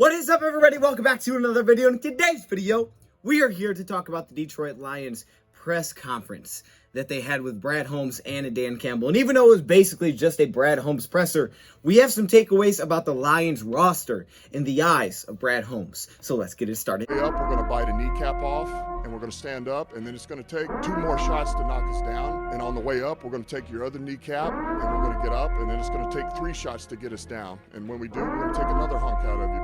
What is up, everybody? Welcome back to another video. In today's video, we are here to talk about the Detroit Lions press conference that they had with Brad Holmes and Dan Campbell. And even though it was basically just a Brad Holmes presser, we have some takeaways about the Lions roster in the eyes of Brad Holmes. So let's get it started. Way up, we're going to bite a kneecap off, and we're going to stand up, and then it's going to take 2 more shots to knock us down. And on the way up, we're going to take your other kneecap, and we're going to get up, and then it's going to take 3 shots to get us down. And when we do, we're going to take another hunk out of you.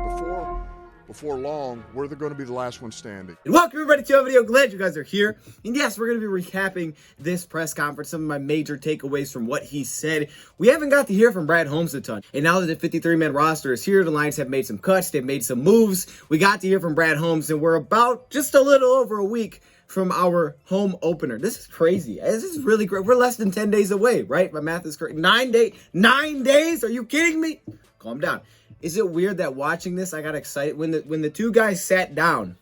Before long, we're going to be the last one standing. And welcome everybody to a video. Glad you guys are here. And yes, we're going to be recapping this press conference, some of my major takeaways from what he said. We haven't got to hear from Brad Holmes a ton. And now that the 53-man roster is here, the Lions have made some cuts, they've made some moves. We got to hear from Brad Holmes, and we're about just a little over a week from our home opener. This is crazy. This is really great. We're less than 10 days away, right? My math is correct. 9 days? Are you kidding me? Calm down. Is it weird that watching this, I got excited when the two guys sat down?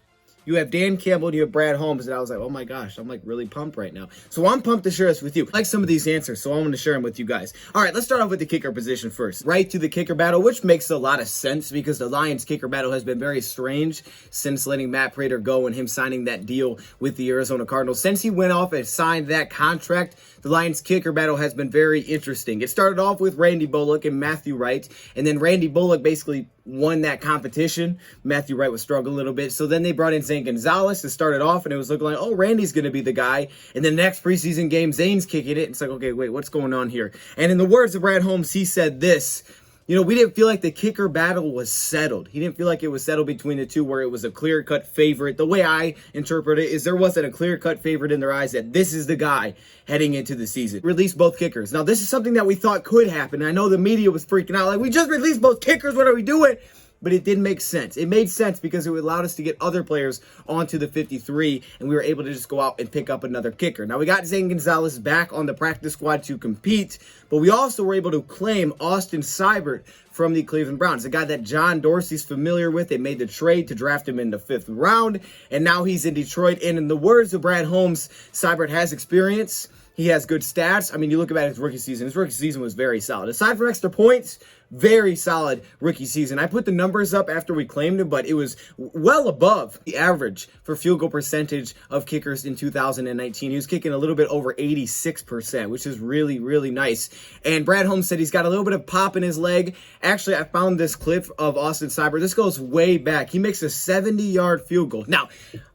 You have Dan Campbell and you have Brad Holmes, and I was like, oh my gosh, I'm like really pumped right now. So I'm pumped to share this with you. I like some of these answers, so I want to share them with you guys. All right, let's start off with the kicker position first. Right to the kicker battle, which makes a lot of sense because the Lions kicker battle has been very strange since letting Matt Prater go and him signing that deal with the Arizona Cardinals. Since he went off and signed that contract, the Lions kicker battle has been very interesting. It started off with Randy Bullock and Matthew Wright, and then Randy Bullock basically won that competition. Matthew Wright was struggling a little bit. So then they brought in Zane Gonzalez to start it off, and it was looking like, oh, Randy's going to be the guy. And the next preseason game, Zane's kicking it. It's like, okay, wait, what's going on here? And in the words of Brad Holmes, he said this: you know, we didn't feel like the kicker battle was settled. He didn't feel like it was settled between the two where it was a clear-cut favorite. The way I interpret it is there wasn't a clear-cut favorite in their eyes that this is the guy heading into the season. Release both kickers. Now, this is something that we thought could happen. I know the media was freaking out. Like, we just released both kickers. What are we doing? But it did make sense. It made sense because it allowed us to get other players onto the 53, and we were able to just go out and pick up another kicker. Now, we got Zane Gonzalez back on the practice squad to compete, but we also were able to claim Austin Seibert from the Cleveland Browns, a guy that John Dorsey's familiar with. They made the trade to draft him in the 5th round, and now he's in Detroit. And in the words of Brad Holmes, Seibert has experience. He has good stats. I mean, you look at his rookie season. His rookie season was very solid. Aside from extra points, very solid rookie season. I put the numbers up after we claimed him, but it was well above the average for field goal percentage of kickers in 2019. He was kicking a little bit over 86%, which is really, really nice. And Brad Holmes said he's got a little bit of pop in his leg. Actually, I found this clip of Austin Seibert. This goes way back. He makes a 70-yard field goal. Now,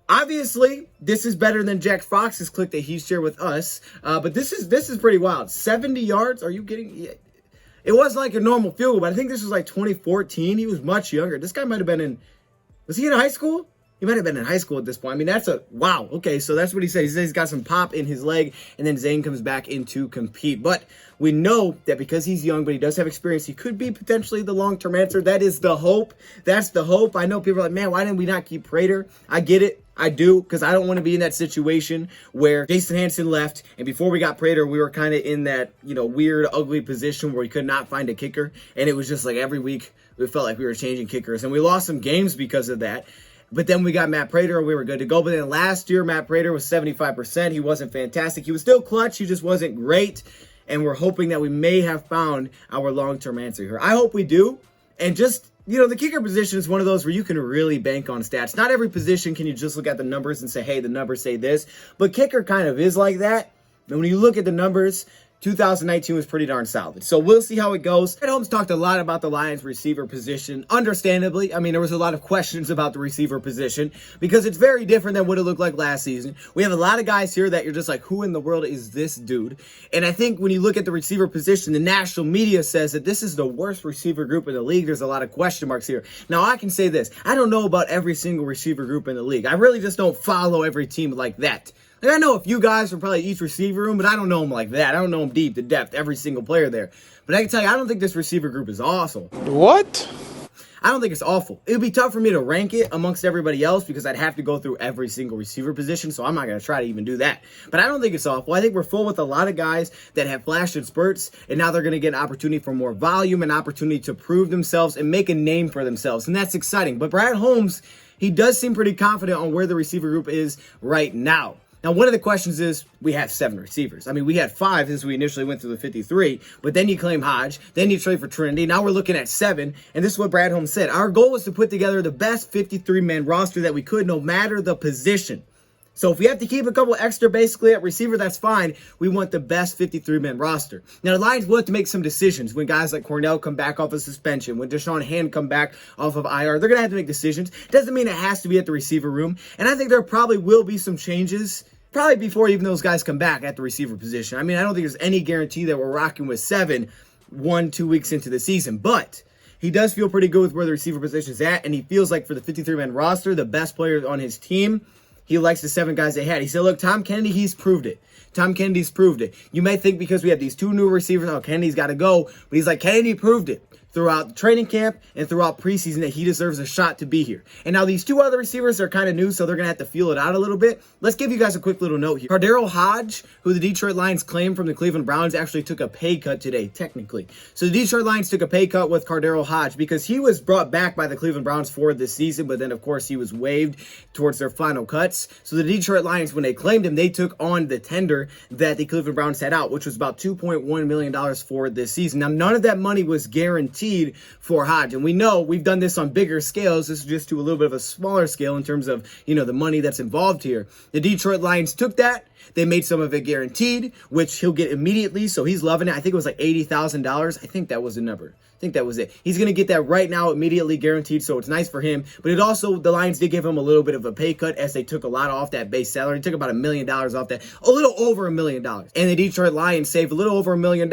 obviously, this is better than Jack Fox's clip that he shared with us, but this is pretty wild. 70 yards? Are you kidding? It was like a normal field goal, but I think this was like 2014. He was much younger. This guy might have been in, was he in high school? He might have been in high school at this point. I mean, that's a, wow. Okay, so that's what he said. He says he's got some pop in his leg, and then Zane comes back in to compete. But we know that because he's young, but he does have experience, he could be potentially the long-term answer. That is the hope. That's the hope. I know people are like, man, why didn't we not keep Prater? I get it. I do, because I don't want to be in that situation where Jason Hanson left, and before we got Prater, we were kind of in that, you know, weird, ugly position where we could not find a kicker, and it was just like every week we felt like we were changing kickers, and we lost some games because of that. But then we got Matt Prater, and we were good to go. But then last year, Matt Prater was 75%. He wasn't fantastic. He was still clutch. He just wasn't great, and we're hoping that we may have found our long-term answer here. I hope we do, and just, you know, the kicker position is one of those where you can really bank on stats. Not every position can you just look at the numbers and say, hey, the numbers say this. But kicker kind of is like that. And when you look at the numbers, 2019 was pretty darn solid. So we'll see how it goes. Brad Holmes talked a lot about the Lions receiver position. Understandably, I mean, there was a lot of questions about the receiver position because it's very different than what it looked like last season. We have a lot of guys here that you're just like, who in the world is this dude? And I think when you look at the receiver position, the national media says that this is the worst receiver group in the league. There's a lot of question marks here. Now, I can say this. I don't know about every single receiver group in the league. I really just don't follow every team like that. Like, I know a few guys from probably each receiver room, but I don't know them like that. I don't know them deep to depth, every single player there. But I can tell you, I don't think this receiver group is awesome. What? I don't think it's awful. It would be tough for me to rank it amongst everybody else because I'd have to go through every single receiver position, so I'm not going to try to even do that. But I don't think it's awful. I think we're full with a lot of guys that have flashed in spurts, and now they're going to get an opportunity for more volume, an opportunity to prove themselves and make a name for themselves, and that's exciting. But Brad Holmes, he does seem pretty confident on where the receiver group is right now. Now, one of the questions is, we have 7 receivers. I mean, we had 5 as we initially went through the 53, but then you claim Hodge, then you trade for Trinity. Now we're looking at 7, and this is what Brad Holmes said. Our goal was to put together the best 53-man roster that we could, no matter the position. So if we have to keep a couple extra basically at receiver, that's fine. We want the best 53-man roster. Now, the Lions will have to make some decisions when guys like Cornell come back off of suspension, when Deshaun Hand come back off of IR. They're going to have to make decisions. Doesn't mean it has to be at the receiver room. And I think there probably will be some changes probably before even those guys come back at the receiver position. I mean, I don't think there's any guarantee that we're rocking with 7 1-2 weeks into the season, but he does feel pretty good with where the receiver position is at, and he feels like for the 53-man roster, the best players on his team, he likes the 7 guys they had. He said, look, Tom Kennedy, he's proved it. Tom Kennedy's proved it. You may think because we have these 2 new receivers, oh, Kennedy's got to go, but he's like, Kennedy proved it throughout the training camp and throughout preseason that he deserves a shot to be here. And now these 2 other receivers are kind of new, so they're going to have to feel it out a little bit. Let's give you guys a quick little note here. Kalif Hodge, who the Detroit Lions claimed from the Cleveland Browns, actually took a pay cut today, technically. So the Detroit Lions took a pay cut with Kalif Hodge because he was brought back by the Cleveland Browns for this season, but then, of course, he was waived towards their final cuts. So the Detroit Lions, when they claimed him, they took on the tender that the Cleveland Browns had out, which was about $2.1 million for this season. Now, none of that money was guaranteed for Hodge. And we know we've done this on bigger scales. This is just to a little bit of a smaller scale in terms of, the money that's involved here. The Detroit Lions took that. They made some of it guaranteed, which he'll get immediately. So he's loving it. I think it was like $80,000. I think that was the number. I think that was it. He's going to get that right now, immediately guaranteed, so it's nice for him. But it also, the Lions did give him a little bit of a pay cut as they took a lot off that base salary. They took about $1 million off that, a little over $1 million. And the Detroit Lions saved a little over $1 million.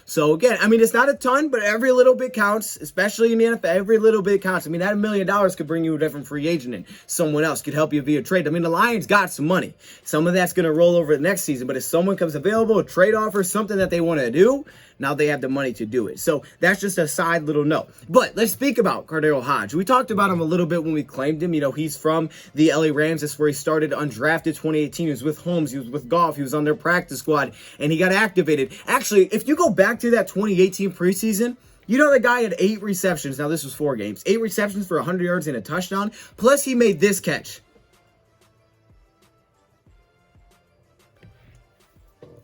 So again, I mean, it's not a ton, but every little bit counts, especially in the NFL. Every little bit counts. I mean, that $1 million could bring you a different free agent and someone else could help you via trade. I mean, the Lions got some money. Some of that's going to roll over the next season, but if someone comes available, a trade offer, something that they want to do, now they have the money to do it. So that's just a side little note. But let's speak about Kalif Hodge. We talked about him a little bit when we claimed him. He's from the LA Rams. That's where he started, undrafted 2018. He was with Holmes. He was with Goff. He was on their practice squad, and he got activated. Actually, if you go back to that 2018 preseason, the guy had 8 receptions. Now, this was 4 games. 8 receptions for 100 yards and a touchdown. Plus, he made this catch.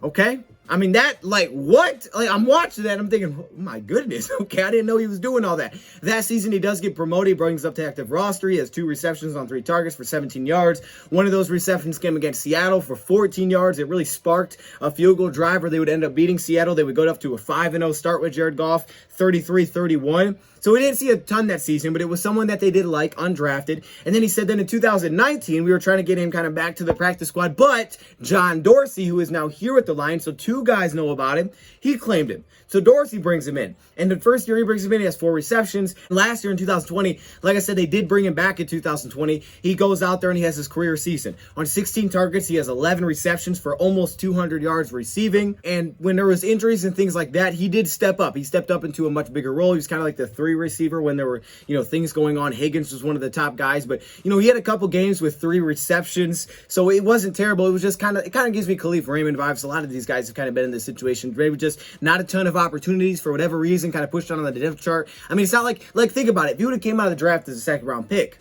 Okay? I mean, that, what? I'm watching that, I'm thinking, oh, my goodness, okay, I didn't know he was doing all that. That season, he does get promoted, he brings up to active roster. He has 2 receptions on 3 targets for 17 yards. One of those receptions came against Seattle for 14 yards. It really sparked a field goal drive where they would end up beating Seattle. They would go up to a 5-0 start with Jared Goff, 33-31. So we didn't see a ton that season, but it was someone that they did like, undrafted. And then he said that in 2019, we were trying to get him kind of back to the practice squad, but John Dorsey, who is now here with the Lions, so 2 guys know about him, he claimed him. So Dorsey brings him in. And the first year he brings him in, he has 4 receptions. Last year in 2020, like I said, they did bring him back in 2020. He goes out there and he has his career season. On 16 targets, he has 11 receptions for almost 200 yards receiving. And when there was injuries and things like that, he did step up. He stepped up into a much bigger role. He was kind of like the 3 receiver when there were, things going on. Higgins was one of the top guys, but, he had a couple games with 3 receptions. So it wasn't terrible. It was just it kind of gives me Kalif Raymond vibes. A lot of these guys have kind of been in this situation. Maybe just not a ton of opportunities for whatever reason, kind of pushed on the depth chart. I mean, it's not like think about it. If you would have came out of the draft as a 2nd round pick,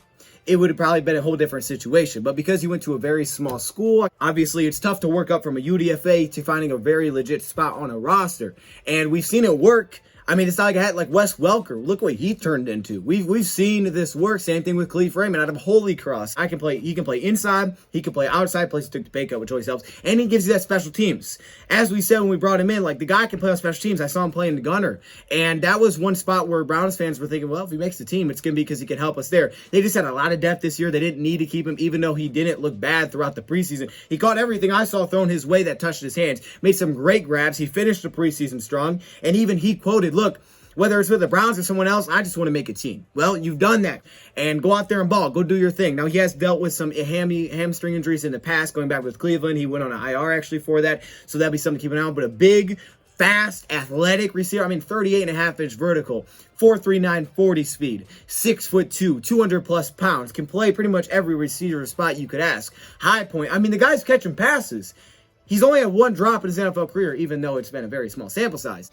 it would have probably been a whole different situation. But because he went to a very small school, obviously it's tough to work up from a UDFA to finding a very legit spot on a roster. And we've seen it work. I mean, it's not like I had Wes Welker. Look what he turned into. We've seen this work. Same thing with Kalif Raymond out of Holy Cross. He can play inside, he can play outside, plus he took the pay cut, which always helps. And he gives you that special teams. As we said when we brought him in, the guy can play on special teams. I saw him playing the gunner. And that was one spot where Browns fans were thinking, well, if he makes the team, it's going to be because he can help us there. They just had a lot of depth this year. They didn't need to keep him, even though he didn't look bad throughout the preseason. He caught everything I saw thrown his way that touched his hands. Made some great grabs. He finished the preseason strong. And even he quoted, look, whether it's with the Browns or someone else, I just want to make a team. Well, you've done that. And go out there and ball. Go do your thing. Now, he has dealt with some hamstring injuries in the past, going back with Cleveland. He went on an IR actually for that. So that'd be something to keep an eye on. But a big, fast, athletic receiver. I mean, 38.5-inch vertical, 4.39 40 speed, 6'2", 200+ pounds. Can play pretty much every receiver spot you could ask. High point. I mean, the guy's catching passes. He's only had 1 drop in his NFL career, even though it's been a very small sample size.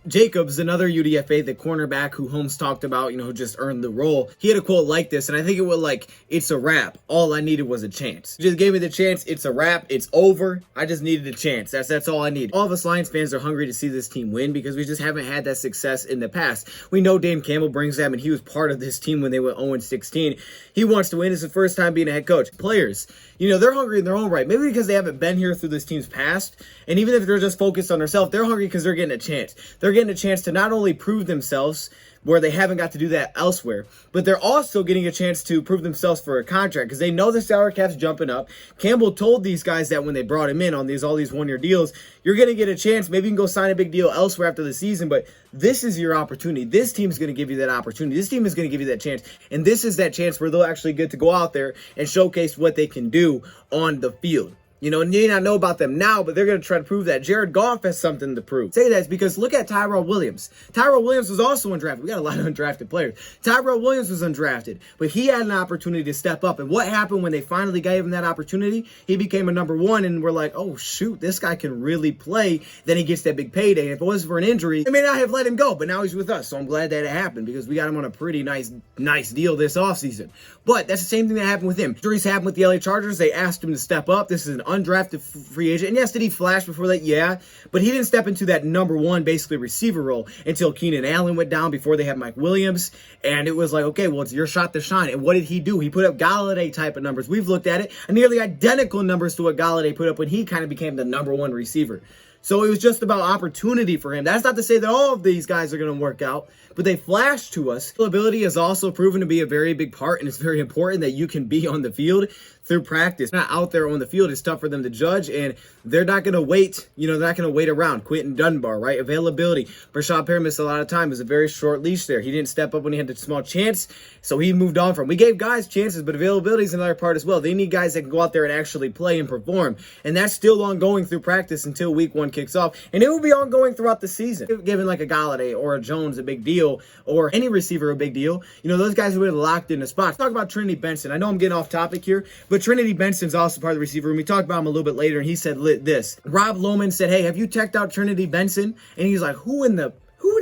Jacobs, another UDFA, the cornerback who Holmes talked about, who just earned the role, he had a quote like this, and I think it was like, "It's a wrap. All I needed was a chance. You just gave me the chance. It's a wrap. It's over. I just needed a chance. That's all I need." All of us Lions fans are hungry to see this team win because we just haven't had that success in the past. We know Dan Campbell brings them, and he was part of this team when they went 0-16. He wants to win. It's the first time being a head coach. Players, they're hungry in their own right. Maybe because they haven't been here through this team's past, and even if they're just focused on themselves, they're hungry because they're getting a chance. They're getting a chance to not only prove themselves where they haven't got to do that elsewhere, but they're also getting a chance to prove themselves for a contract because they know the salary cap's jumping up. Campbell told these guys that when they brought him in on all these one-year deals, you're going to get a chance. Maybe you can go sign a big deal elsewhere after the season, but this is your opportunity. This team's going to give you that opportunity. This team is going to give you that chance, and this is that chance where they'll actually get to go out there and showcase what they can do on the field. You may not know about them now, but they're going to try to prove that. Jared Goff has something to prove. Say that because look at Tyrell Williams. Tyrell Williams was also undrafted. We got a lot of undrafted players. Tyrell Williams was undrafted, but he had an opportunity to step up. And what happened when they finally gave him that opportunity? He became a number one, and we're like, oh, shoot, this guy can really play. Then he gets that big payday. If it wasn't for an injury, they may not have let him go, but now he's with us. So I'm glad that it happened because we got him on a pretty nice deal this offseason. But that's the same thing that happened with him. Injuries happened with the LA Chargers. They asked him to step up. This is an undrafted free agent. And yes, did he flash before that? Yeah. But he didn't step into that number one, basically, receiver role until Keenan Allen went down before they had Mike Williams. And it was like, okay, well, it's your shot to shine. And what did he do? He put up Galladay type of numbers. We've looked at it. Nearly identical numbers to what Galladay put up when he kind of became the number one receiver. So it was just about opportunity for him. That's not to say that all of these guys are going to work out, but they flashed to us. Ability has also proven to be a very big part, and it's very important that you can be on the field through practice. Not out there on the field. It's tough for them to judge, and they're not going to wait. They're not going to wait around. Quentin Dunbar, right? Availability. Brashad Perry missed a lot of time. It was a very short leash there. He didn't step up when he had the small chance, so he moved on from. We gave guys chances, but availability is another part as well. They need guys that can go out there and actually play and perform, and that's still ongoing through practice until week one kicks off, and it will be ongoing throughout the season. Given like a Galladay or a Jones a big deal, or any receiver a big deal, those guys would have locked in the spot. Talk about Trinity Benson. I know I'm getting off topic here, but Trinity Benson's also part of the receiver room. We talked about him a little bit later, and he said this. Rob Lohman said, "Hey, have you checked out Trinity Benson?" And he's like, who in the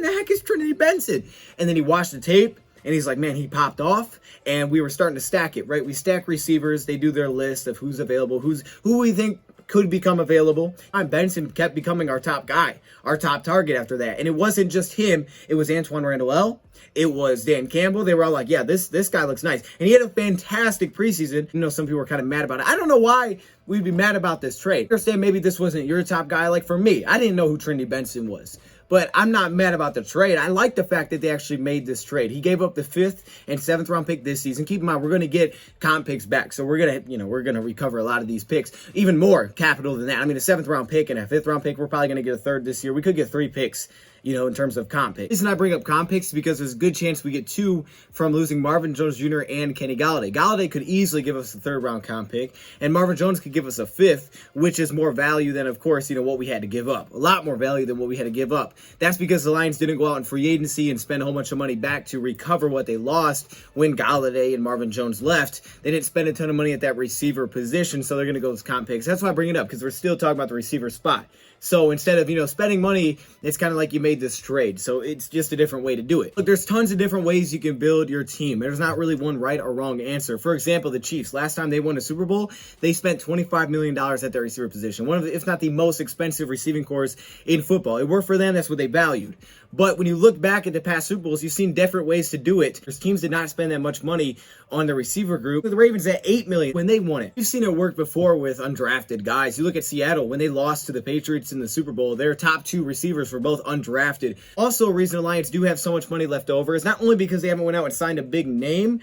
heck is Trinity Benson? And then he watched the tape, and he's like, man, he popped off, and we were starting to stack it, right? We stack receivers. They do their list of who's available, who we think could become available. Benson kept becoming our top guy, our top target after that. And it wasn't just him. It was Antoine Randall. It was Dan Campbell. They were all like, yeah, this guy looks nice. And he had a fantastic preseason. Some people were kind of mad about it. I don't know why we'd be mad about this trade. I understand maybe this wasn't your top guy. Like for me, I didn't know who Trinity Benson was. But I'm not mad about the trade. I like the fact that they actually made this trade. He gave up the 5th and 7th round pick this season. Keep in mind, we're going to get comp picks back. So we're going to recover a lot of these picks. Even more capital than that. I mean, a 7th round pick and a 5th round pick, we're probably going to get a 3rd this year. We could get 3 picks, in terms of comp picks. The reason I bring up comp picks is because there's a good chance we get 2 from losing Marvin Jones Jr. and Kenny Galladay. Galladay could easily give us a 3rd round comp pick, and Marvin Jones could give us a 5th, which is more value than, of course, what we had to give up. A lot more value than what we had to give up. That's because the Lions didn't go out in free agency and spend a whole bunch of money back to recover what they lost when Galladay and Marvin Jones left. They didn't spend a ton of money at that receiver position, so they're going to go with comp picks. That's why I bring it up, because we're still talking about the receiver spot. So instead of, spending money, it's kind of like you made this trade. So it's just a different way to do it. Look, there's tons of different ways you can build your team. There's not really one right or wrong answer. For example, the Chiefs, last time they won a Super Bowl, they spent $25 million at their receiver position. One of the, if not the most expensive receiving cores in football. It worked for them. That's what they valued. But when you look back at the past Super Bowls, you've seen different ways to do it. There's teams did not spend that much money on the receiver group. The Ravens at $8 million when they won it. You've seen it work before with undrafted guys. You look at Seattle when they lost to the Patriots in the Super Bowl. Their top 2 receivers were both undrafted. Also, a reason the Lions do have so much money left over is not only because they haven't went out and signed a big name,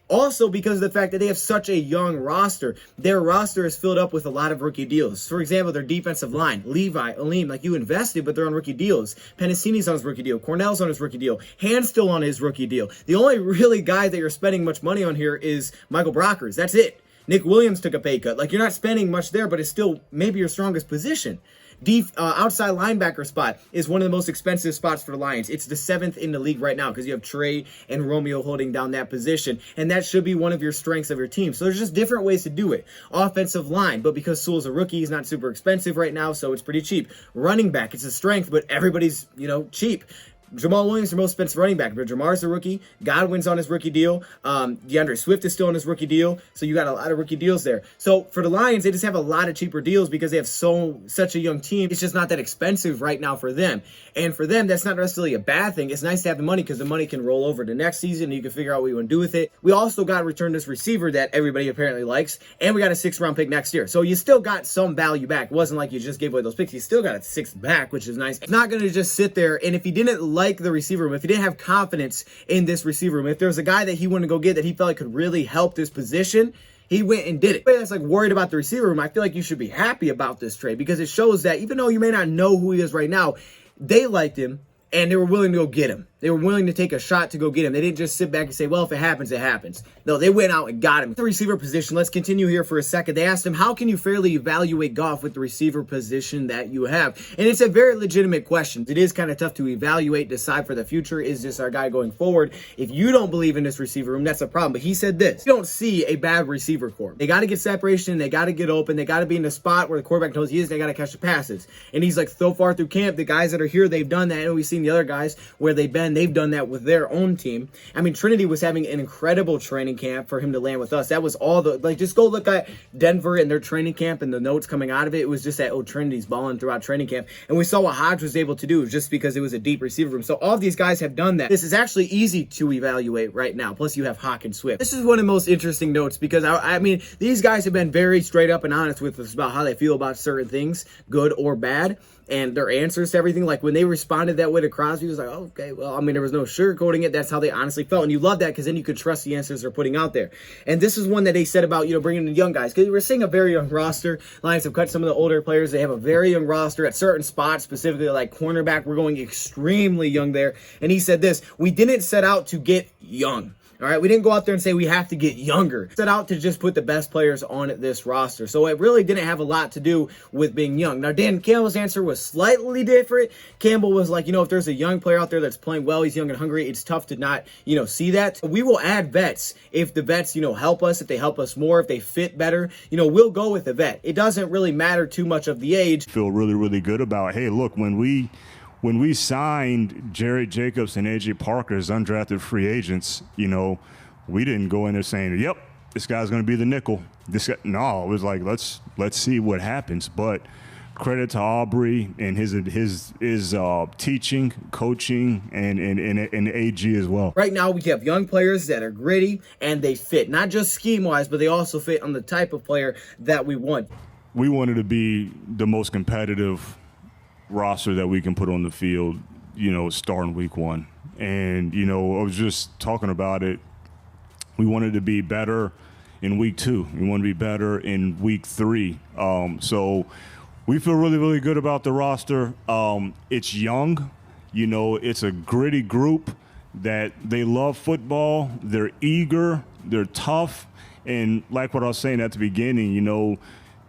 also because of the fact that they have such a young roster. Their roster is filled up with a lot of rookie deals. For example, their defensive line, Levi, Aleem, like you invested, but they're on rookie deals. Pennicini's on his rookie deal. Cornell's on his rookie deal. Hand's still on his rookie deal. The only really guy that you're spending much money on here is Michael Brockers. That's it. Nick Williams took a pay cut. Like, you're not spending much there, but it's still maybe your strongest position. Outside linebacker spot is one of the most expensive spots for the Lions. It's the 7th in the league right now because you have Trey and Romeo holding down that position, and that should be one of your strengths of your team. So there's just different ways to do it. Offensive line, but because Sewell's a rookie, he's not super expensive right now, so it's pretty cheap. Running back, it's a strength, but everybody's, cheap. Jamal Williams, the most expensive running back, but Jamar's a rookie. Godwin's on his rookie deal. DeAndre Swift is still on his rookie deal. So you got a lot of rookie deals there. So for the Lions, they just have a lot of cheaper deals because they have such a young team. It's just not that expensive right now for them. And for them, that's not necessarily a bad thing. It's nice to have the money because the money can roll over to next season and you can figure out what you want to do with it. We also got to return this receiver that everybody apparently likes, and we got a 6th-round pick next year. So you still got some value back. It wasn't like you just gave away those picks. You still got a 6th back, which is nice. It's not going to just sit there, and if he didn't like the receiver room, if he didn't have confidence in this receiver room, if there was a guy that he wanted to go get that he felt like could really help this position, he went and did it. That's like worried about the receiver room. I feel like you should be happy about this trade because it shows that even though you may not know who he is right now, they liked him and they were willing to go get him. They were willing to take a shot to go get him. They didn't just sit back and say, well, if it happens, it happens. No, they went out and got him. The receiver position, let's continue here for a second. They asked him, how can you fairly evaluate Goff with the receiver position that you have? And it's a very legitimate question. It is kind of tough to evaluate, decide for the future. Is this our guy going forward? If you don't believe in this receiver room, that's a problem. But he said this, you don't see a bad receiver corps. They got to get separation. They got to get open. They got to be in the spot where the quarterback knows he is. They got to catch the passes. And he's like, so far through camp, the guys that are here, they've done that. And we've seen the other guys where they've done that with their own team. I mean, Trinity was having an incredible training camp for him to land with us. That was all just go look at Denver and their training camp and the notes coming out of it. It was just that, Trinity's balling throughout training camp. And we saw what Hodge was able to do just because it was a deep receiver room. So all of these guys have done that. This is actually easy to evaluate right now. Plus you have Hawk and Swift. This is one of the most interesting notes because I mean, these guys have been very straight up and honest with us about how they feel about certain things, good or bad. And their answers to everything, like when they responded that way to Crosby, it was like, oh, okay, well, I mean, there was no sugarcoating it. That's how they honestly felt. And you love that because then you could trust the answers they're putting out there. And this is one that they said about, bringing in young guys. Because we're seeing a very young roster. Lions have cut some of the older players. They have a very young roster at certain spots, specifically like cornerback. We're going extremely young there. And he said this, we didn't set out to get young. All right, we didn't go out there and say we have to get younger. Set out to just put the best players on this roster. So it really didn't have a lot to do with being young. Now, Dan Campbell's answer was slightly different. Campbell was like, if there's a young player out there that's playing well, he's young and hungry, it's tough to not, see that. We will add vets if the vets, help us, if they help us more, if they fit better, we'll go with the vet. It doesn't really matter too much of the age. Feel really, really good about, hey, look, when we signed Jerry Jacobs and A.J. Parker as undrafted free agents, we didn't go in there saying, yep, this guy's going to be the nickel. No, it was like, let's see what happens. But credit to Aubrey and his teaching, coaching, and AG as well. Right now, we have young players that are gritty and they fit, not just scheme-wise, but they also fit on the type of player that we want. We wanted to be the most competitive roster that we can put on the field, starting week 1. And, I was just talking about it. We wanted to be better in week 2. We want to be better in week 3. So we feel really, really good about the roster. It's young. It's a gritty group that they love football. They're eager. They're tough. And like what I was saying at the beginning,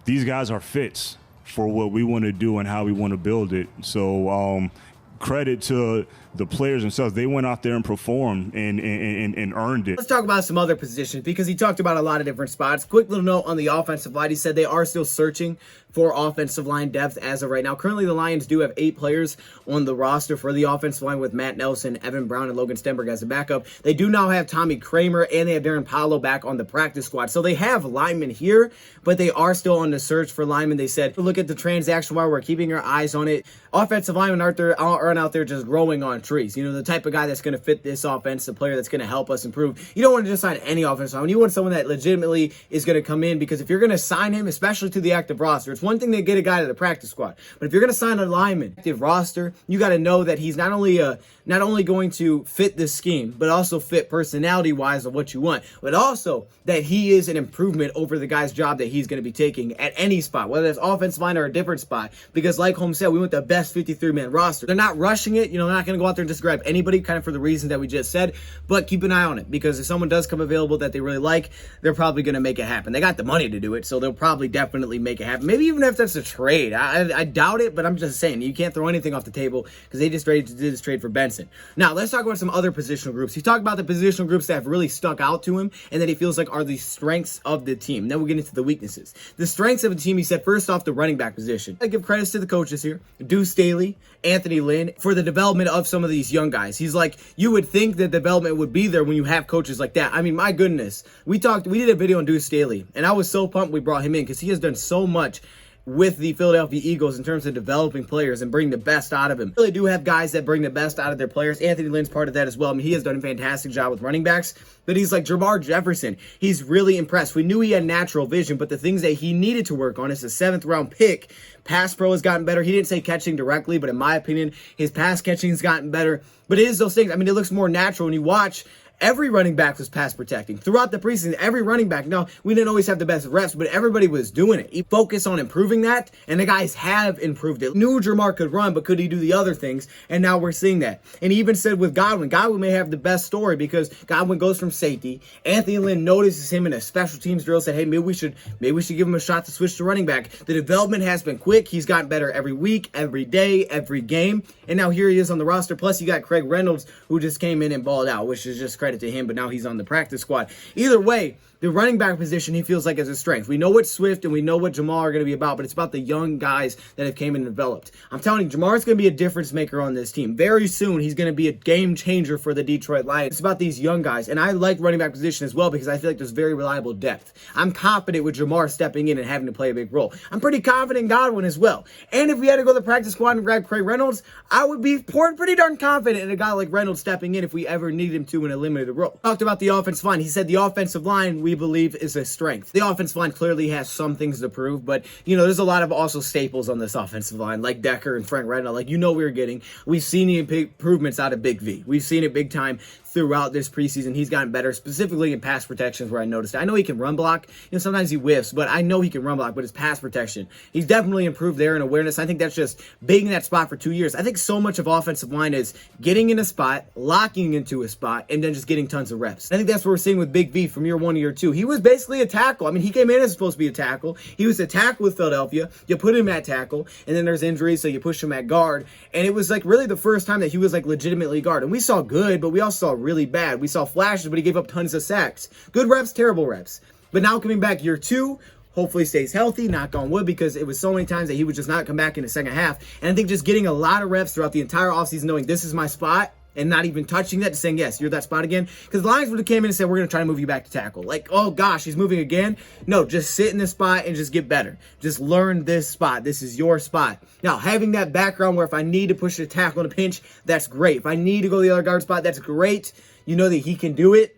these guys are fits for what we want to do and how we want to build it. So credit to the players themselves. They went out there and performed and earned it. Let's talk about some other positions because he talked about a lot of different spots. Quick little note on the offensive line. He said they are still searching for offensive line depth as of right now. Currently, the Lions do have 8 players on the roster for the offensive line with Matt Nelson, Evan Brown, and Logan Stenberg as a backup. They do now have Tommy Kramer and they have Darren Paolo back on the practice squad. So they have linemen here, but they are still on the search for linemen. They said, look at the transaction while we're keeping our eyes on it. Offensive linemen aren't out there just growing on trees. The type of guy that's going to fit this offense, the player that's going to help us improve. You don't want to just sign any offensive lineman. You want someone that legitimately is going to come in because if you're going to sign him, especially to the active roster, it's one thing to get a guy to the practice squad. But if you're going to sign a lineman, active roster, you got to know that he's not only a not only going to fit the scheme, but also fit personality-wise of what you want, but also that he is an improvement over the guy's job that he's going to be taking at any spot, whether it's offensive line or a different spot. Because like Holmes said, we want the best 53-man roster. They're not rushing it. They're not going to go out there and just grab anybody, kind of for the reason that we just said, but keep an eye on it, because if someone does come available that they really like, they're probably going to make it happen. They got the money to do it, so they'll probably definitely make it happen. Maybe even if that's a trade. I doubt it, but I'm just saying, you can't throw anything off the table because they just did this trade for Benson. Now, let's talk about some other positional groups. He talked about the positional groups that have really stuck out to him and that he feels like are the strengths of the team. Then we'll get into the weaknesses. The strengths of the team, he said, first off, the running back position. I give credits to the coaches here, Deuce Staley, Anthony Lynn, for the development of some of these young guys. He's like, you would think that development would be there when you have coaches like that. I mean, my goodness. We did a video on Deuce Staley, and I was so pumped we brought him in because he has done so much with the Philadelphia Eagles in terms of developing players and bringing the best out of him. They really do have guys that bring the best out of their players. Anthony Lynn's part of that as well. I mean, he has done a fantastic job with running backs, but he's like Jamar Jefferson. He's really impressed. We knew he had natural vision, but the things that he needed to work on is a 7th round pick. Pass pro has gotten better. He didn't say catching directly, but in my opinion, his pass catching has gotten better. But it is those things. I mean, it looks more natural when you watch. Every running back was pass protecting. Throughout the preseason, every running back, no, we didn't always have the best reps, but everybody was doing it. He focused on improving that, and the guys have improved it. Knew Jamar could run, but could he do the other things? And now we're seeing that. And he even said with Godwin may have the best story because Godwin goes from safety. Anthony Lynn notices him in a special teams drill, said, hey, maybe we should give him a shot to switch to running back. The development has been quick. He's gotten better every week, every day, every game. And now here he is on the roster. Plus, you got Craig Reynolds, who just came in and balled out, which is just credit to him, but now he's on the practice squad. Either way, the running back position he feels like is a strength. We know what Swift and we know what Jamar are going to be about, but it's about the young guys that have came and developed. I'm telling you, Jamar's going to be a difference maker on this team. Very soon, he's going to be a game changer for the Detroit Lions. It's about these young guys, and I like running back position as well because I feel like there's very reliable depth. I'm confident with Jamar stepping in and having to play a big role. I'm pretty confident in Godwin as well. And if we had to go to the practice squad and grab Craig Reynolds, I would be pretty darn confident in a guy like Reynolds stepping in if we ever needed him to in a limited role. Talked about the offensive line. He said the offensive line, we believe, is a strength. The offensive line clearly has some things to prove, but, there's a lot of also staples on this offensive line, like Decker and Frank Reynolds. Like, we're getting. We've seen the improvements out of Big V. We've seen it big time throughout this preseason. He's gotten better, specifically in pass protections where I noticed it. I know he can run block. Sometimes he whiffs, but I know he can run block, but his pass protection, he's definitely improved there in awareness. I think that's just being in that spot for 2 years. I think so much of offensive line is getting in a spot, locking into a spot, and then just getting tons of reps. I think that's what we're seeing with Big V from year 1 to year 2. He was basically a tackle. I mean, he came in as supposed to be a tackle. He was a tackle with Philadelphia. You put him at tackle, and then there's injuries, so you push him at guard. And it was like really the first time that he was like legitimately guard. And we saw good, but we also saw really bad. We saw flashes, but he gave up tons of sacks. Good reps, terrible reps. But now coming back year 2, hopefully stays healthy, knock on wood, because it was so many times that he would just not come back in the second half. And I think just getting a lot of reps throughout the entire offseason, knowing this is my spot, and not even touching that, saying, yes, you're that spot again. Because the Lions would have came in and said, we're going to try to move you back to tackle. Like, oh gosh, he's moving again. No, just sit in this spot and just get better. Just learn this spot. This is your spot. Now, having that background where if I need to push the tackle in a pinch, that's great. If I need to go to the other guard spot, that's great. You know that he can do it.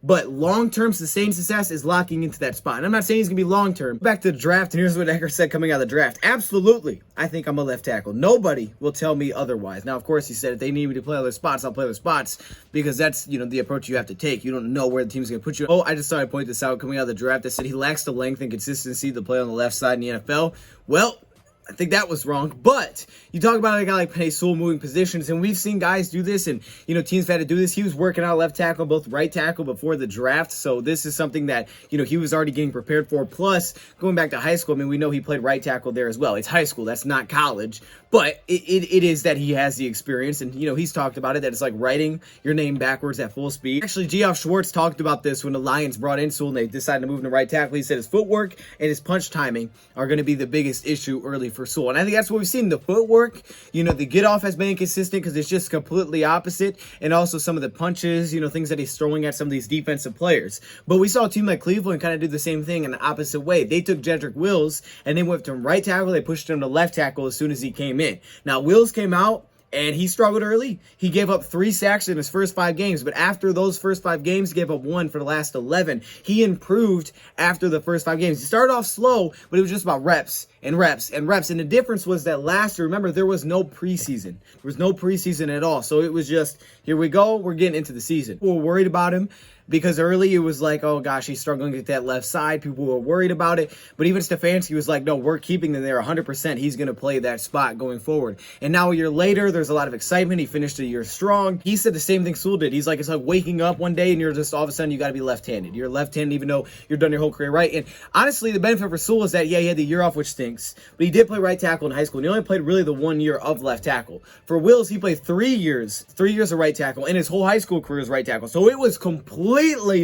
But long-term sustained success is locking into that spot. And I'm not saying he's going to be long-term. Back to the draft, and here's what Ecker said coming out of the draft. Absolutely, I think I'm a left tackle. Nobody will tell me otherwise. Now, of course, he said if they need me to play other spots, I'll play other spots because that's, the approach you have to take. You don't know where the team's going to put you. Oh, I just thought I'd point this out coming out of the draft. I said he lacks the length and consistency to play on the left side in the NFL. Well, I think that was wrong, but you talk about a guy like Penei Sewell moving positions, and we've seen guys do this, and, teams have had to do this. He was working out left tackle, both right tackle before the draft, so this is something that, he was already getting prepared for. Plus, going back to high school, I mean, we know he played right tackle there as well. It's high school, that's not college, but it is that he has the experience, and, he's talked about it, that it's like writing your name backwards at full speed. Actually, Geoff Schwartz talked about this when the Lions brought in Sewell, and they decided to move him to right tackle. He said his footwork and his punch timing are going to be the biggest issue early for Sewell. And I think that's what we've seen. The footwork, the get off has been inconsistent because it's just completely opposite. And also some of the punches, things that he's throwing at some of these defensive players. But we saw a team like Cleveland kind of do the same thing in the opposite way. They took Jedrick Wills and they went from right tackle. They pushed him to left tackle as soon as he came in. Now, Wills came out And he struggled early. He gave up 3 sacks in his first 5 games, but after those first 5 games, he gave up 1 for the last 11. He improved after the first 5 games. He started off slow, but it was just about reps and reps and reps. And the difference was that last year, remember, there was no preseason. There was no preseason at all. So it was just, here we go, we're getting into the season. People were worried about him, because early it was like, oh gosh, he's struggling with that left side. People were worried about it. But even Stefanski was like, no, we're keeping him there 100%. He's going to play that spot going forward. And now a year later, there's a lot of excitement. He finished the year strong. He said the same thing Sewell did. He's like, it's like waking up one day and you're just all of a sudden you got to be left-handed. You're left-handed even though you're done your whole career right. And honestly, the benefit for Sewell is that, yeah, he had the year off, which stinks. But he did play right tackle in high school. And he only played really the 1 year of left tackle. For Wills, he played 3 years of right tackle. And his whole high school career is right tackle. So it was completely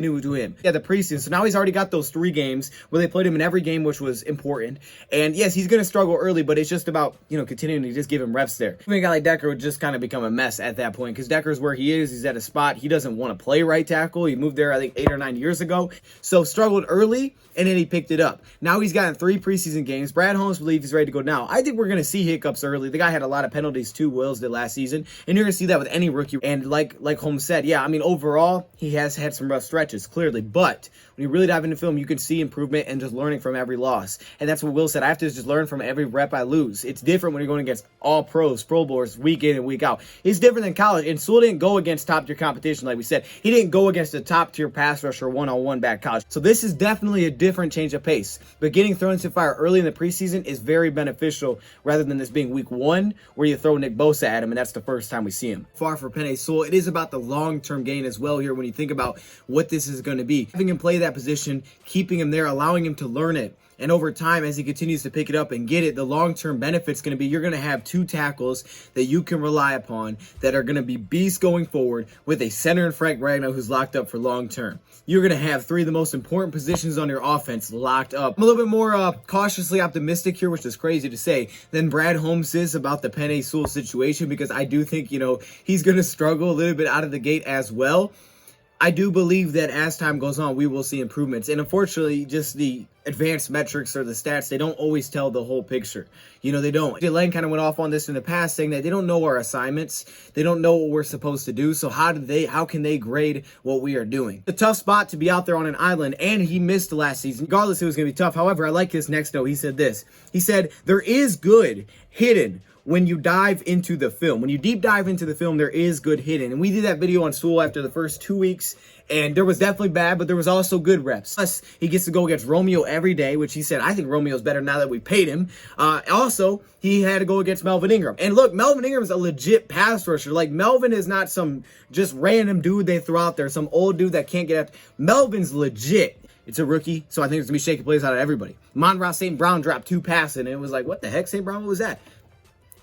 new to him. Yeah, the preseason. So now he's already got those 3 games where they played him in every game, which was important. And yes, he's going to struggle early, but it's just about, continuing to just give him reps there. I mean, a guy like Decker would just kind of become a mess at that point because Decker's where he is. He's at a spot. He doesn't want to play right tackle. He moved there, I think, 8 or 9 years ago. So struggled early, and then he picked it up. Now he's gotten 3 preseason games. Brad Holmes believes he's ready to go now. I think we're going to see hiccups early. The guy had a lot of penalties too, Wills did last season, and you're going to see that with any rookie. And like Holmes said, yeah, I mean, overall, he has had some rough stretches, clearly, but when you really dive into film, you can see improvement and just learning from every loss. And that's what Will said. I have to just learn from every rep I lose. It's different when you're going against all pros, Pro Bowlers, week in and week out. It's different than college. And Sewell didn't go against top-tier competition, like we said. He didn't go against a top-tier pass rusher one-on-one back college. So this is definitely a different change of pace. But getting thrown into fire early in the preseason is very beneficial rather than this being week 1 where you throw Nick Bosa at him and that's the first time we see him. Far for Penei Sewell, it is about the long-term gain as well here when you think about what this is going to be. Having him play that position, keeping him there, allowing him to learn it. And over time, as he continues to pick it up and get it, the long-term benefit's going to be you're going to have 2 tackles that you can rely upon that are going to be beasts going forward with a center in Frank Ragnow who's locked up for long-term. You're going to have 3 of the most important positions on your offense locked up. I'm a little bit more cautiously optimistic here, which is crazy to say, than Brad Holmes is about the Penei Sewell situation because I do think, he's going to struggle a little bit out of the gate as well. I do believe that as time goes on, we will see improvements. And unfortunately, just the advanced metrics or the stats, they don't always tell the whole picture. They don't. Lane kind of went off on this in the past saying that they don't know our assignments. They don't know what we're supposed to do. So how can they grade what we are doing? A tough spot to be out there on an island, and he missed the last season. Regardless, it was going to be tough. However, I like his next note. He said this. He said, there is good hidden when you dive into the film. When you deep dive into the film, there is good hidden. And we did that video on Sewell after the first 2 weeks, and there was definitely bad, but there was also good reps. Plus, he gets to go against Romeo every day, which he said, I think Romeo's better now that we paid him. Also, he had to go against Melvin Ingram. And look, Melvin Ingram's a legit pass rusher. Like, Melvin is not some just random dude they throw out there, some old dude that can't get out. Melvin's legit. It's a rookie, so I think it's going to be shaking plays out of everybody. Monroe St. Brown dropped 2 passes, and it was like, what the heck, St. Brown? What was that?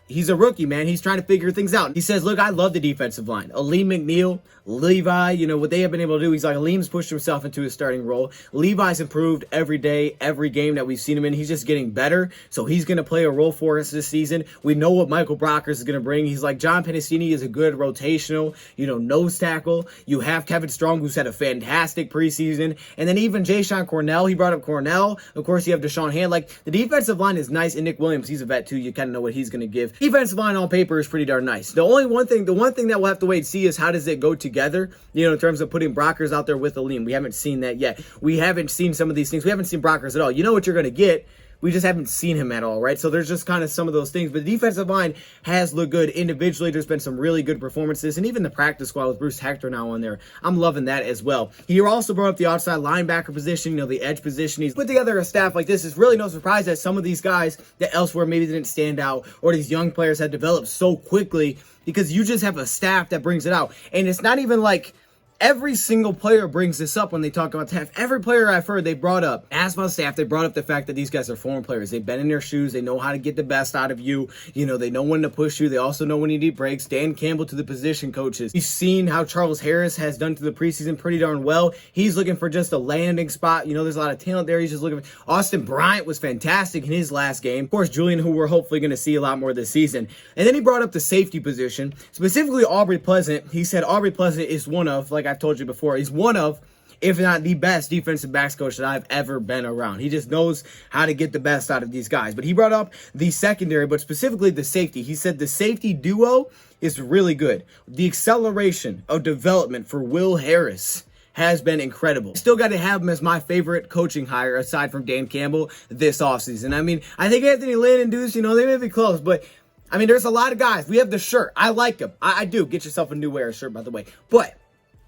He's a rookie, man. He's trying to figure things out. He says, look, I love the defensive line. Aleem McNeil, Levi, what they have been able to do. He's like, Aleem's pushed himself into his starting role. Levi's improved every day, every game that we've seen him in. He's just getting better. So he's going to play a role for us this season. We know what Michael Brockers is going to bring. He's like, John Pennicini is a good rotational, nose tackle. You have Kevin Strong, who's had a fantastic preseason. And then even Jayshon Cornell, he brought up Cornell. Of course, you have Deshaun Hand. Like, the defensive line is nice. And Nick Williams, he's a vet too. You kind of know what he's going to give. Defensive line on paper is pretty darn nice. The one thing that we'll have to wait and see is how does it go together, in terms of putting Brockers out there with Aleem. We haven't seen that yet. We haven't seen some of these things. We haven't seen Brockers at all. You know what you're going to get. We just haven't seen him at all, right? So there's just kind of some of those things. But the defensive line has looked good individually. There's been some really good performances. And even the practice squad with Bruce Hector now on there, I'm loving that as well. He also brought up the outside linebacker position, the edge position. He's put together a staff like this. It's really no surprise that some of these guys that elsewhere maybe didn't stand out or these young players had developed so quickly because you just have a staff that brings it out. And it's not even like every single player brings this up when they talk about staff. Every player I've heard, they brought up, as my staff, they brought up the fact that these guys are former players. They've been in their shoes. They know how to get the best out of you. They know when to push you. They also know when you need breaks. Dan Campbell to the position coaches. You've seen how Charles Harris has done to the preseason pretty darn well. He's looking for just a landing spot. There's a lot of talent there. He's just looking for. Austin Bryant was fantastic in his last game. Of course, Julian, who we're hopefully going to see a lot more this season. And then he brought up the safety position, specifically Aubrey Pleasant. He said Aubrey Pleasant is one of, like I've told you before, he's one of, if not the best defensive backs coach that I've ever been around. He just knows how to get the best out of these guys. But he brought up the secondary, but specifically the safety. He said the safety duo is really good. The acceleration of development for Will Harris has been incredible. Still got to have him as my favorite coaching hire aside from Dan Campbell this offseason. I mean, I think Anthony Lynn and Deuce, they may be close, but I mean, there's a lot of guys. We have the shirt. I like him. I do. Get yourself a new wear shirt, by the way. But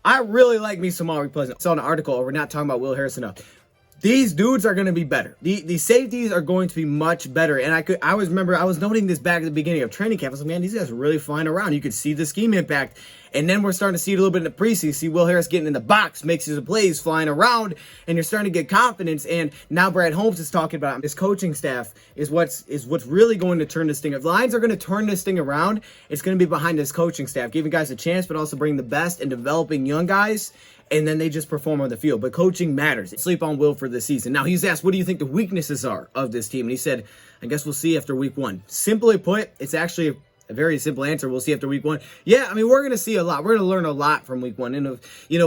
I really like me some Maury Pleasant. I saw an article, we're not talking about Will Harris enough. These dudes are going to be better. The safeties are going to be much better. And I was noting this back at the beginning of training camp. I was like, man, these guys are really flying around. You could see the scheme impact. And then we're starting to see it a little bit in the preseason. See Will Harris getting in the box, makes his plays, flying around, and you're starting to get confidence. And now Brad Holmes is talking about his coaching staff is what's really going to turn this thing. If the Lions are going to turn this thing around, it's going to be behind this coaching staff, giving guys a chance, but also bringing the best and developing young guys. And then they just perform on the field. But coaching matters. Sleep on Will for the season. Now, he's asked, what do you think the weaknesses are of this team? And he said, I guess we'll see after week 1. Simply put, it's actually a very simple answer. We'll see after week 1. Yeah, I mean, we're going to see a lot. We're going to learn a lot from week 1. And,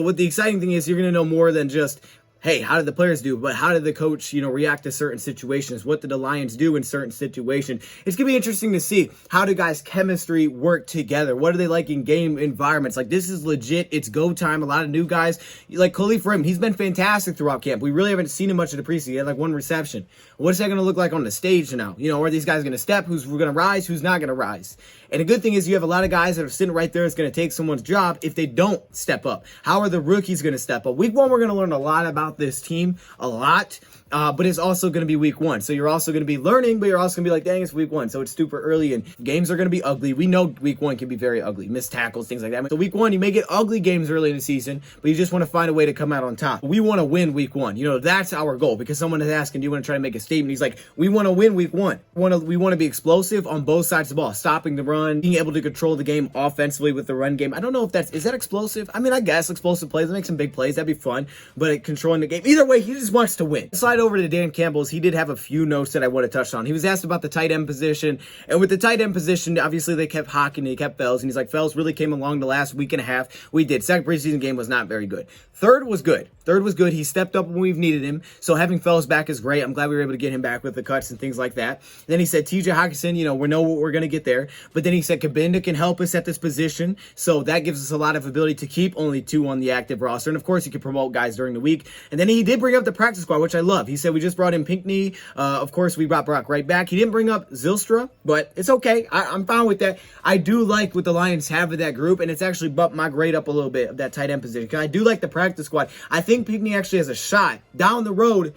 what the exciting thing is, you're going to know more than just, hey, how did the players do? But how did the coach, react to certain situations? What did the Lions do in certain situations? It's going to be interesting to see how do guys' chemistry work together. What are they like in game environments? Like, this is legit. It's go time. A lot of new guys, like Kalif Hodge, he's been fantastic throughout camp. We really haven't seen him much in the preseason. He had like 1 reception. What's that going to look like on the stage now? Are these guys going to step? Who's going to rise? Who's not going to rise? And the good thing is you have a lot of guys that are sitting right there. It's going to take someone's job if they don't step up. How are the rookies going to step up? Week 1, we're going to learn a lot about this team, a lot. But it's also going to be week 1. So you're also going to be learning, but you're also going to be like, dang, it's week 1. So it's super early and games are going to be ugly. We know week 1 can be very ugly. Missed tackles, things like that. So week 1, you may get ugly games early in the season, but you just want to find a way to come out on top. We want to win week 1. That's our goal, because someone is asking, do you want to try to make a statement? He's like, we want to win week 1. We want to be explosive on both sides of the ball, stopping the run, being able to control the game offensively with the run game. I don't know if is that explosive? I mean, I guess explosive plays, make some big plays. That'd be fun, but controlling the game. Either way, he just wants to win. Slide over to Dan Campbell. He did have a few notes that I want to touch on. He was asked about the tight end position, and with the tight end position, obviously they kept Hawk and they kept Fells, and he's like, Fells really came along the last week and a half. We did. Second preseason game was not very good. Third was good. He stepped up when we've needed him. So having Fells back is great. I'm glad we were able to get him back with the cuts and things like that. Then he said TJ Hawkinson, we know what we're going to get there. But then he said Kabinda can help us at this position. So that gives us a lot of ability to keep only 2 on the active roster. And of course, you can promote guys during the week. And then he did bring up the practice squad, which I love. He said we just brought in Pinckney. Of course, we brought Brock right back. He didn't bring up Zylstra, but it's okay. I'm fine with that. I do like what the Lions have with that group, and it's actually bumped my grade up a little bit of that tight end position, because I do like the practice squad. I think Pinckney actually has a shot down the road.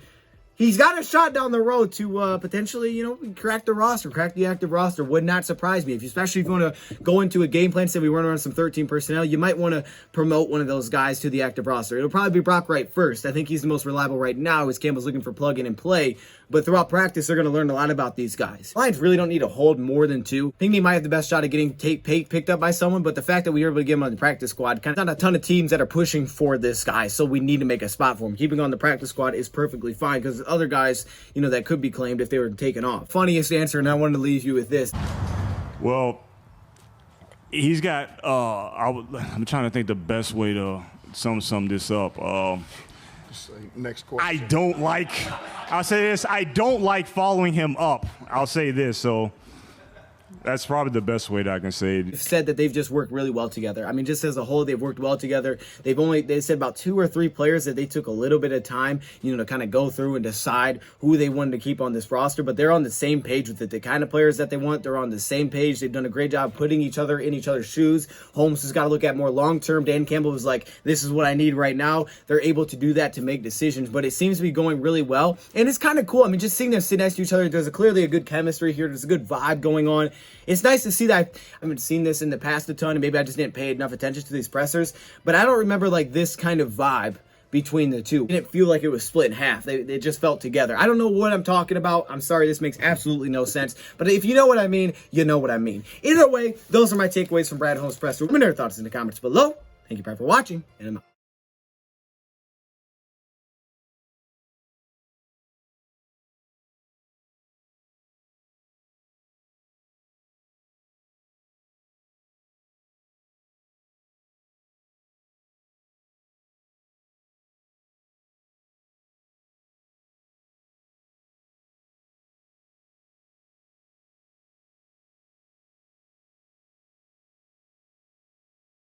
He's got a shot down the road to potentially, crack the active roster. Would not surprise me, especially if you want to go into a game plan, say we run around some 13 personnel, you might want to promote one of those guys to the active roster. It'll probably be Brock Wright first. I think he's the most reliable right now, as Campbell's looking for plug in and play. But throughout practice, they're going to learn a lot about these guys. Lions really don't need to hold more than 2. Pinckney might have the best shot of getting picked up by someone, but the fact that we were able to get him on the practice squad, not a ton of teams that are pushing for this guy, so we need to make a spot for him. Keeping on the practice squad is perfectly fine, because other guys, that could be claimed if they were taken off. Funniest answer, and I wanted to leave you with this. Well, he's got, I'm trying to think the best way to sum this up. Next question. I'll say this, I don't like following him up. I'll say this, so that's probably the best way that I can say it. They've said that they've just worked really well together. I mean, just as a whole, they've worked well together. They said about 2 or 3 players that they took a little bit of time, to kind of go through and decide who they wanted to keep on this roster, but they're on the same page with it. The kind of players that they want, they're on the same page. They've done a great job putting each other in each other's shoes. Holmes has got to look at more long-term. Dan Campbell was like, this is what I need right now. They're able to do that to make decisions, but it seems to be going really well, and it's kind of cool. I mean, just seeing them sit next to each other, there's clearly a good chemistry here. There's a good vibe going on. It's nice to see that. I haven't seen this in the past a ton, and maybe I just didn't pay enough attention to these pressers, but I don't remember this kind of vibe between the two. It didn't feel like it was split in half. They just felt together. I don't know what I'm talking about. I'm sorry, this makes absolutely no sense, but if you know what I mean, you know what I mean. Either way, those are my takeaways from Brad Holmes' presser. Let me know your thoughts in the comments below. Thank you, Brad, for watching, and I'm out.